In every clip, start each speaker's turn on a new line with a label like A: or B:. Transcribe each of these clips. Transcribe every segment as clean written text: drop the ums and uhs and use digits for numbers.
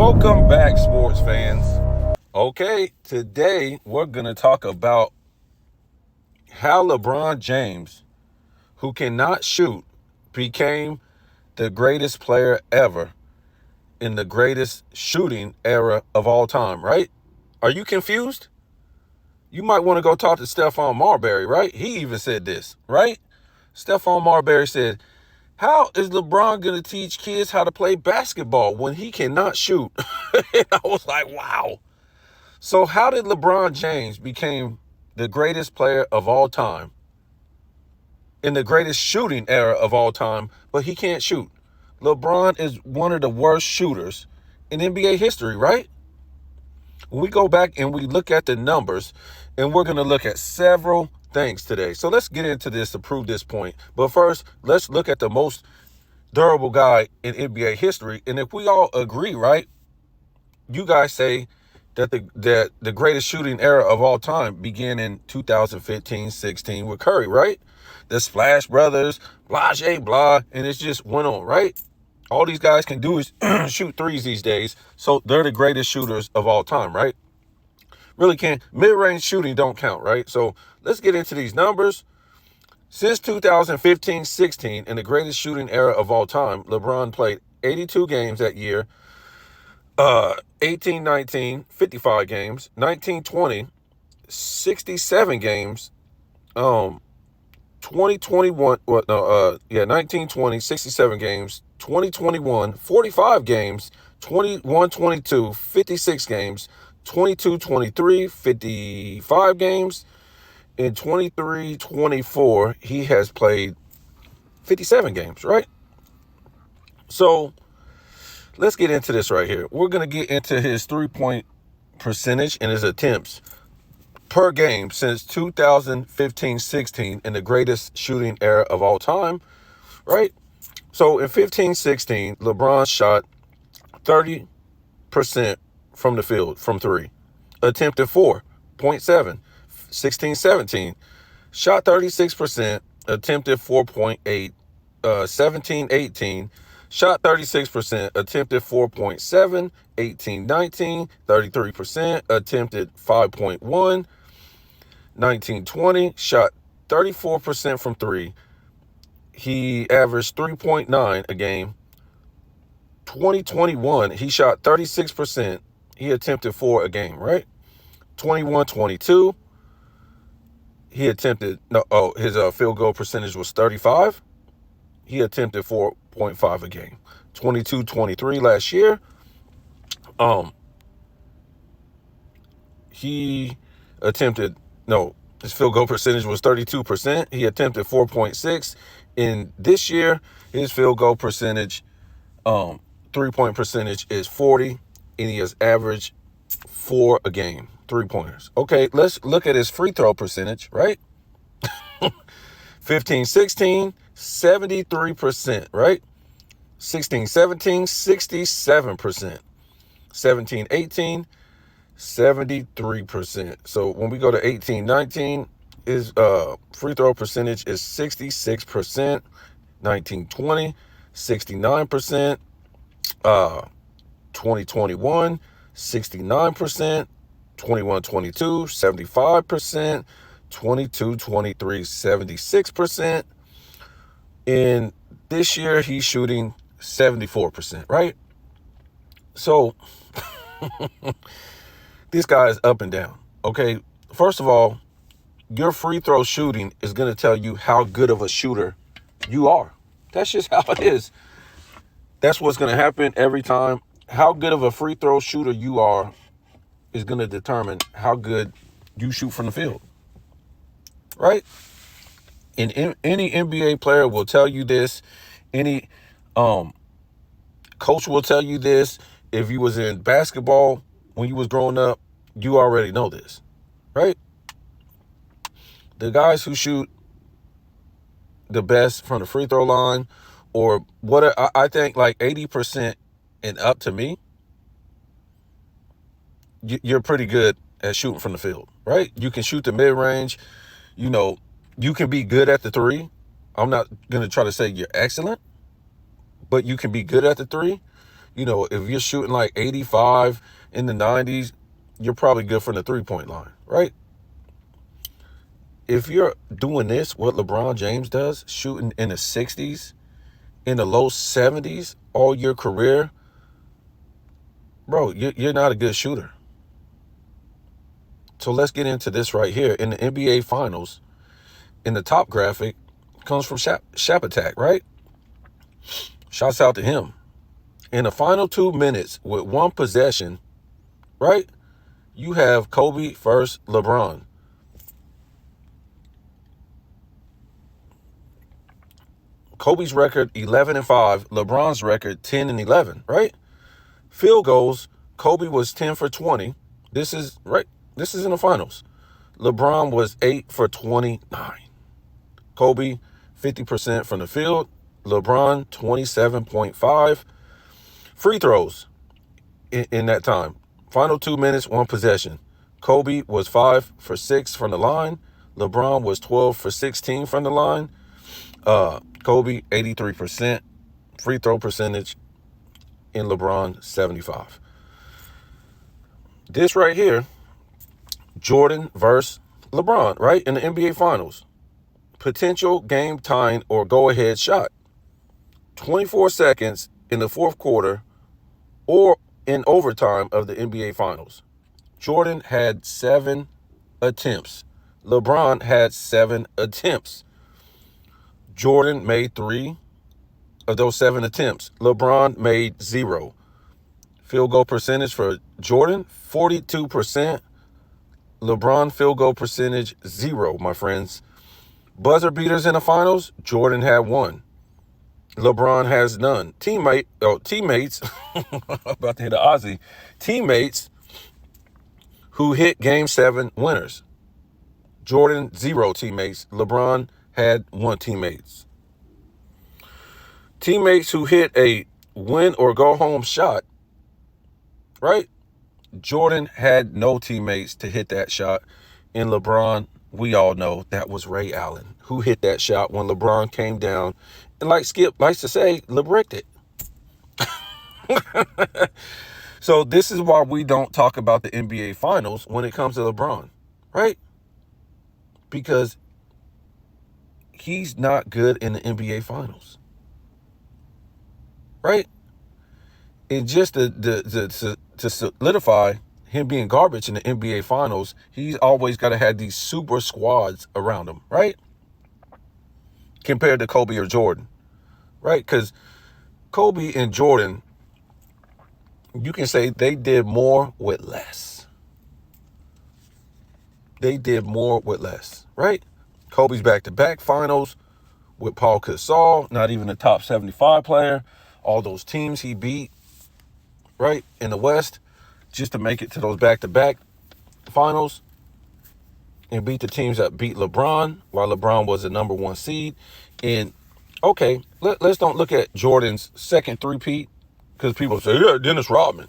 A: Welcome back, sports fans. Okay, today we're going to talk about how LeBron James, who cannot shoot, became the greatest player ever in the greatest shooting era of all time, right? Are you confused? You might want to go talk to Stephon Marbury, right? He even said this, right? Stephon Marbury said, how is LeBron going to teach kids how to play basketball when he cannot shoot? And I was like, wow. So how did LeBron James become the greatest player of all time in the greatest shooting era of all time, but he can't shoot? LeBron is one of the worst shooters in NBA history, right? When we go back and we look at the numbers, and we're going to look at several things today. So let's get into this to prove this point. But first, let's look at the most durable guy in NBA history. And if we all agree, right, you guys say that the greatest shooting era of all time began in 2015-16 with Curry, right? The Splash Brothers, blah, blah, and it just went on, right? All these guys can do is shoot threes these days, so they're the greatest shooters of all time, right? Really can't. Mid-range shooting don't count, right? So let's get into these numbers. Since 2015-16, in the greatest shooting era of all time, LeBron played 82 games that year. 18-19, 55 games. 19-20, 67 games. 2021, 19-20, 67 games. 2021, 45 games. 21-22, 56 games. 22-23, 55 games. In 23-24, he has played 57 games, right? So let's get into this right here. We're going to get into his three-point percentage and his attempts per game since 2015-16 in the greatest shooting era of all time, right? So in 15-16, LeBron shot 30% from the field from three, attempted 4.7. 16-17, shot 36%, attempted 4.8. 17-18, shot 36%, attempted 4.7. 18-19, 33%, attempted 5.1. 19-20, shot 34% from three. He averaged 3.9 a game. 2021, he shot 36%. He attempted 4 a game, right? 21-22, he attempted, his field goal percentage was 35. He attempted 4.5 a game. 22-23 last year. He attempted, his field goal percentage was 32%. He attempted 4.6. In this year, his field goal percentage, 3-point percentage is 40, and he has averaged 4 a game, 3-pointers. Okay, let's look at his free throw percentage, right? 15-16, 73%, right? 16-17, 67%. 17-18, 73%. So when we go to 18-19, his free throw percentage is 66%. 19-20, 69%. 20-21, 69%. 21-22, 75%. 22-23, 76%. In this year, he's shooting 74%, right? So this guy is up and down. Okay, first of all, your free throw shooting is going to tell you how good of a shooter you are. That's just how it is. That's what's going to happen every time. How good of a free throw shooter you are is going to determine how good you shoot from the field, right? And any NBA player will tell you this. Any coach will tell you this. If you was in basketball when you was growing up, you already know this, right? The guys who shoot the best from the free throw line, or what I think like 80% and up, to me, you're pretty good at shooting from the field, right? You can shoot the mid-range. You can be good at the three. I'm not going to try to say you're excellent, but you can be good at the three. if you're shooting like 85 in the 90s, you're probably good from the three-point line, right? If you're doing this, what LeBron James does, shooting in the 60s, in the low 70s all your career, bro, you're not a good shooter. So let's get into this right here. In the NBA Finals, in the top graphic, comes from Shap Attack, right? Shouts out to him. In the final 2 minutes with one possession, right? You have Kobe first, LeBron. Kobe's record 11-5, LeBron's record 10-11, right? Field goals, Kobe was 10 for 20. This is right. This is in the finals. LeBron was 8 for 29. Kobe 50% from the field. LeBron 27.5. Free throws in that time. Final 2 minutes, one possession. Kobe was 5 for 6 from the line. LeBron was 12 for 16 from the line. Kobe 83%. Free throw percentage. In LeBron 75. This right here, Jordan versus LeBron, right? In the NBA Finals. Potential game tying or go-ahead shot. 24 seconds in the fourth quarter or in overtime of the NBA Finals. Jordan had 7 attempts. LeBron had 7 attempts. Jordan made 3 of those 7 attempts. LeBron made 0. Field goal percentage for Jordan, 42%. LeBron field goal percentage, 0, my friends. Buzzer beaters in the finals, Jordan had 1. LeBron has none. Teammates, about to hit an Aussie. Teammates who hit Game 7 winners. Jordan, 0 teammates. LeBron had 1 teammates. Teammates who hit a win or go home shot, right? Jordan had no teammates to hit that shot. And LeBron, we all know that was Ray Allen who hit that shot when LeBron came down. And like Skip likes to say, LeBricked it. So this is why we don't talk about the NBA Finals when it comes to LeBron, right? Because he's not good in the NBA Finals, right? And just to solidify him being garbage in the NBA Finals, he's always got to have these super squads around him, right? Compared to Kobe or Jordan, right? Because Kobe and Jordan, you can say they did more with less. They did more with less, right? Kobe's back-to-back finals with Paul Gasol, not even a top 75 player. All those teams he beat, right, in the West, just to make it to those back-to-back finals and beat the teams that beat LeBron while LeBron was the number 1 seed. And, okay, let's don't look at Jordan's second three-peat because people say, yeah, Dennis Rodman.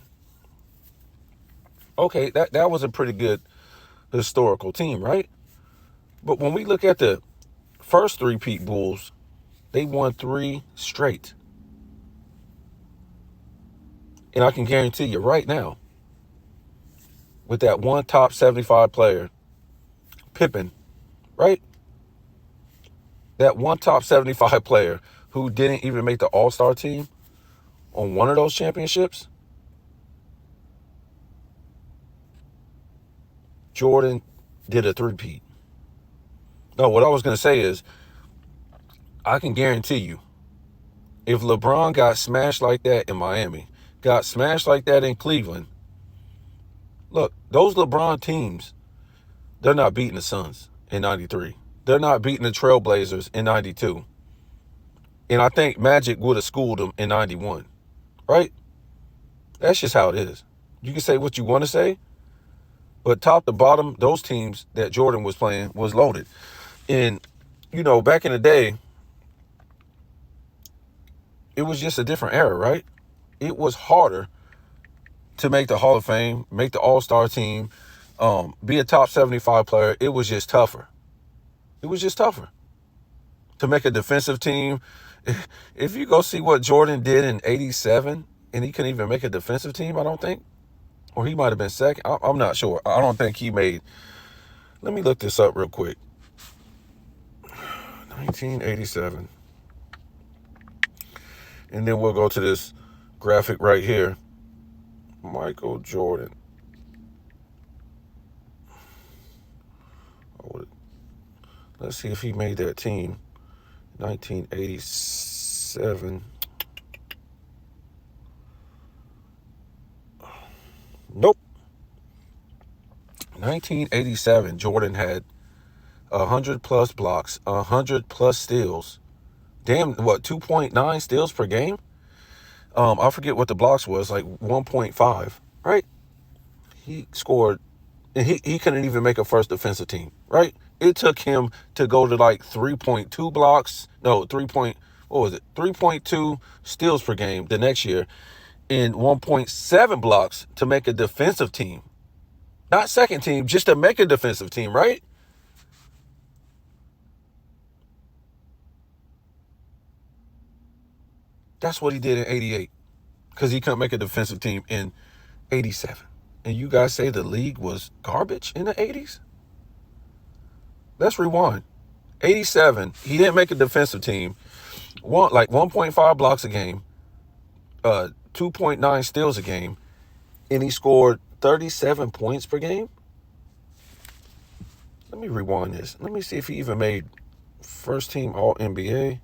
A: Okay, that was a pretty good historical team, right? But when we look at the first three-peat Bulls, they won 3 straight. And I can guarantee you right now, with that one top 75 player, Pippen, right? That one top 75 player who didn't even make the All-Star team on one of those championships, Jordan did a three-peat. No, what I was going to say is, I can guarantee you, if LeBron got smashed like that in Miami, got smashed like that in Cleveland, look, those LeBron teams, they're not beating the Suns in 93. They're not beating the Trailblazers in 92. And I think Magic would have schooled them in 91, right? That's just how it is. You can say what you want to say, but top to bottom, those teams that Jordan was playing was loaded. And, back in the day, it was just a different era, right? It was harder to make the Hall of Fame, make the All-Star team, be a top 75 player. It was just tougher. It was just tougher to make a defensive team. If you go see what Jordan did in 87 and he couldn't even make a defensive team, I don't think. Or he might have been second. I'm not sure. I don't think he made. Let me look this up real quick. 1987. And then we'll go to this graphic right here. Michael Jordan. Let's see if he made that team. 1987. Nope. 1987, Jordan had 100 plus blocks, 100 plus steals. Damn, what, 2.9 steals per game? I forget what the blocks was, like 1.5, right? He scored, and he couldn't even make a first defensive team, right? It took him to go to like 3.2 blocks, no, 3.2 steals per game the next year, and 1.7 blocks to make a defensive team. Not second team, just to make a defensive team, right? That's what he did in 88, because he couldn't make a defensive team in 87. And you guys say the league was garbage in the 80s? Let's rewind. 87, he didn't make a defensive team. 1.5 blocks a game, 2.9 steals a game, and he scored 37 points per game. Let me rewind this. Let me see if he even made first team All-NBA.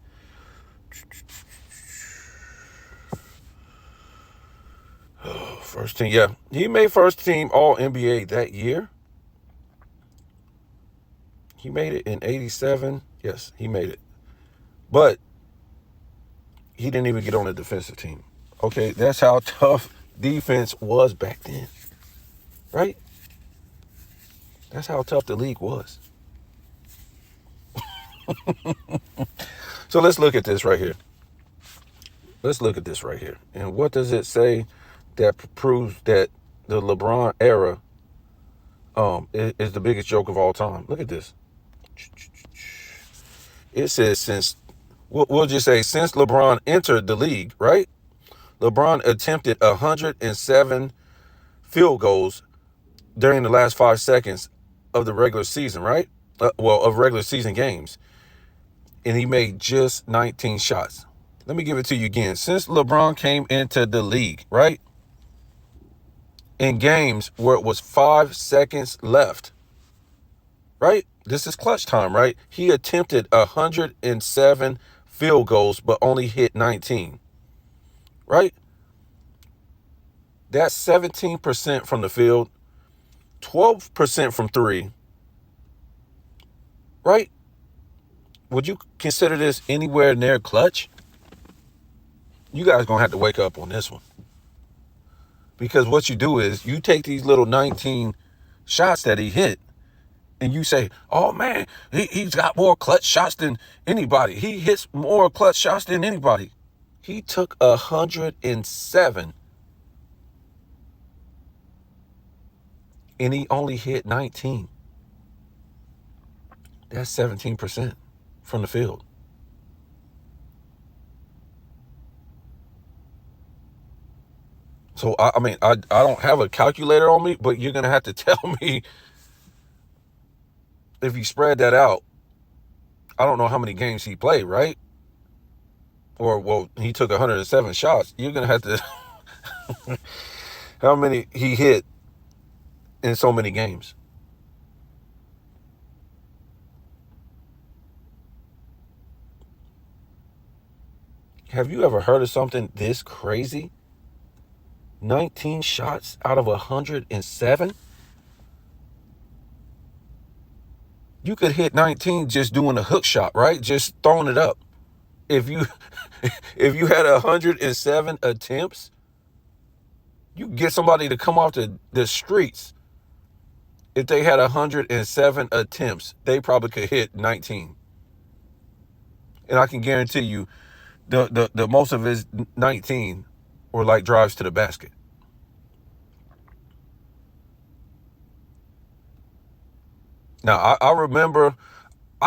A: First team, yeah. He made first team All-NBA that year. He made it in 87. Yes, he made it. But he didn't even get on the defensive team. Okay, that's how tough defense was back then. Right? That's how tough the league was. So let's look at this right here. And what does it say that proves that the LeBron era is the biggest joke of all time? Look at this. It says we'll just say since LeBron entered the league, right? LeBron attempted 107 field goals during the last 5 seconds of the regular season, right? Of regular season games. And he made just 19 shots. Let me give it to you again. Since LeBron came into the league, right? In games where it was 5 seconds left, right? This is clutch time, right? He attempted 107 field goals, but only hit 19, right? That's 17% from the field, 12% from three, right? Would you consider this anywhere near clutch? You guys gonna have to wake up on this one. Because what you do is you take these little 19 shots that he hit and you say, oh man, he's got more clutch shots than anybody. He hits more clutch shots than anybody. He took 107 and he only hit 19. That's 17% from the field. So, I mean, I don't have a calculator on me, but you're going to have to tell me if you spread that out. I don't know how many games he played, right? Or, well, he took 107 shots. You're going to have to, how many he hit in so many games. Have you ever heard of something this crazy? 19 shots out of 107? You could hit 19 just doing a hook shot, right? Just throwing it up. If you had 107 attempts, you get somebody to come off the streets. If they had 107 attempts, they probably could hit 19. And I can guarantee you the most of his 19 were like drives to the basket. Now, I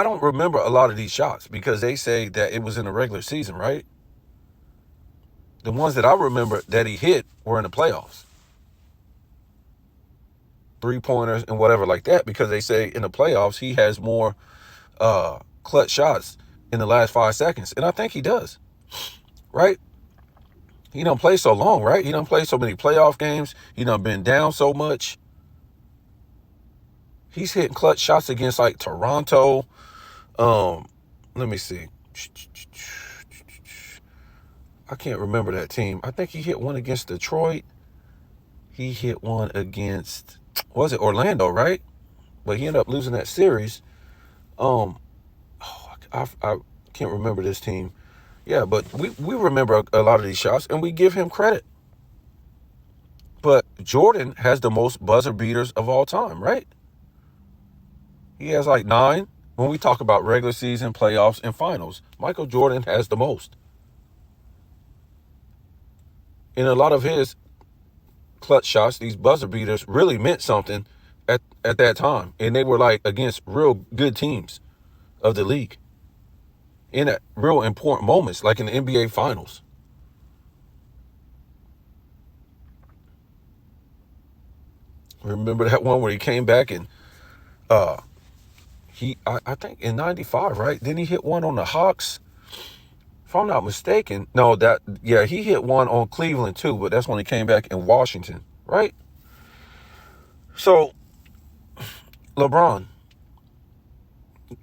A: don't remember a lot of these shots because they say that it was in the regular season, right? The ones that I remember that he hit were in the playoffs. 3-pointers and whatever like that, because they say in the playoffs he has more clutch shots in the last 5 seconds. And I think he does, right? He don't play so long, right? He don't play so many playoff games. He done been down so much. He's hitting clutch shots against like Toronto. Let me see. I can't remember that team. I think he hit one against Detroit. He hit one against, was it Orlando, right? But he ended up losing that series. I can't remember this team. Yeah, but we remember a lot of these shots, and we give him credit. But Jordan has the most buzzer beaters of all time, right? He has like 9. When we talk about regular season, playoffs, and finals, Michael Jordan has the most. And a lot of his clutch shots, these buzzer beaters, really meant something at that time. And they were like against real good teams of the league in at real important moments, like in the NBA finals. Remember that one where he came back and I think in 95, right? Then he hit one on the Hawks. If I'm not mistaken. No, he hit one on Cleveland too, but that's when he came back in Washington, right? So, LeBron,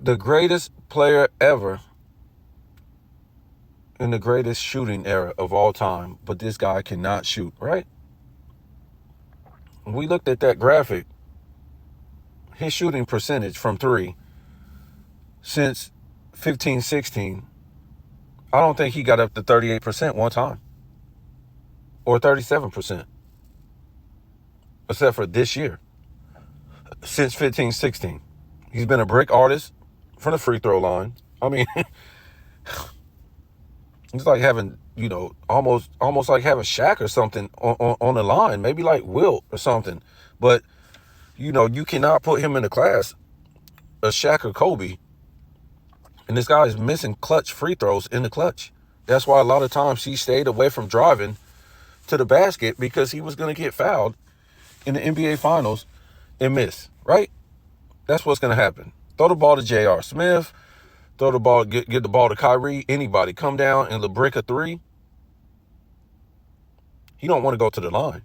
A: the greatest player ever in the greatest shooting era of all time, but this guy cannot shoot, right? When we looked at that graphic, his shooting percentage from 3 since 15-16, I don't think he got up to 38% one time or 37%, except for this year. Since 15-16, he's been a brick artist from the free throw line. I mean, it's like having, almost like having Shaq or something on the line, maybe like Wilt or something. But, you cannot put him in the class of Shaq or Kobe. And this guy is missing clutch free throws in the clutch. That's why a lot of times he stayed away from driving to the basket, because he was going to get fouled in the NBA Finals and miss, right? That's what's going to happen. Throw the ball to J.R. Smith. Throw the ball, get the ball to Kyrie. Anybody come down and brick a 3. He don't want to go to the line.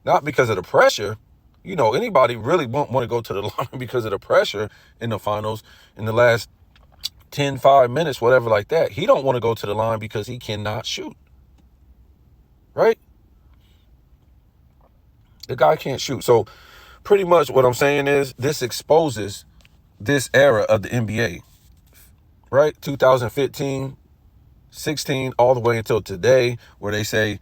A: Not because of the pressure. Anybody really won't want to go to the line because of the pressure in the finals in the last 5 minutes, whatever like that. He don't want to go to the line because he cannot shoot. Right? The guy can't shoot. So pretty much what I'm saying is this exposes this era of the NBA. Right? 2015, 16, all the way until today, where they say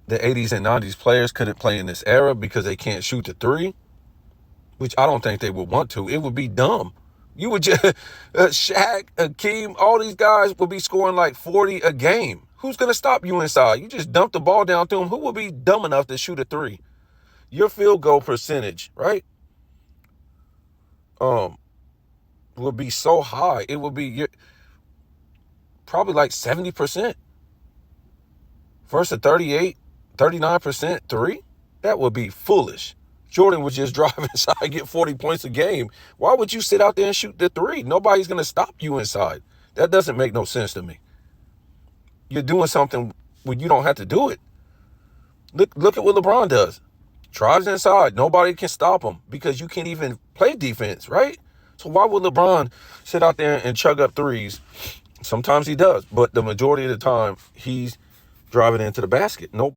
A: the 80s and 90s players couldn't play in this era because they can't shoot the 3, which I don't think they would want to. It would be dumb. You would just, Shaq, Akeem, all these guys would be scoring like 40 a game. Who's going to stop you inside? You just dump the ball down to them. Who would be dumb enough to shoot a 3? Your field goal percentage, right? Would be so high. It would be probably like 70% versus 39% 3. That would be foolish. Jordan would just drive inside, get 40 points a game. Why would you sit out there and shoot the 3? Nobody's going to stop you inside. That doesn't make no sense to me. You're doing something when you don't have to do it. Look at what LeBron does. Drives inside. Nobody can stop him because you can't even play defense, right? So why would LeBron sit out there and chug up 3s? Sometimes he does, but the majority of the time he's driving into the basket. No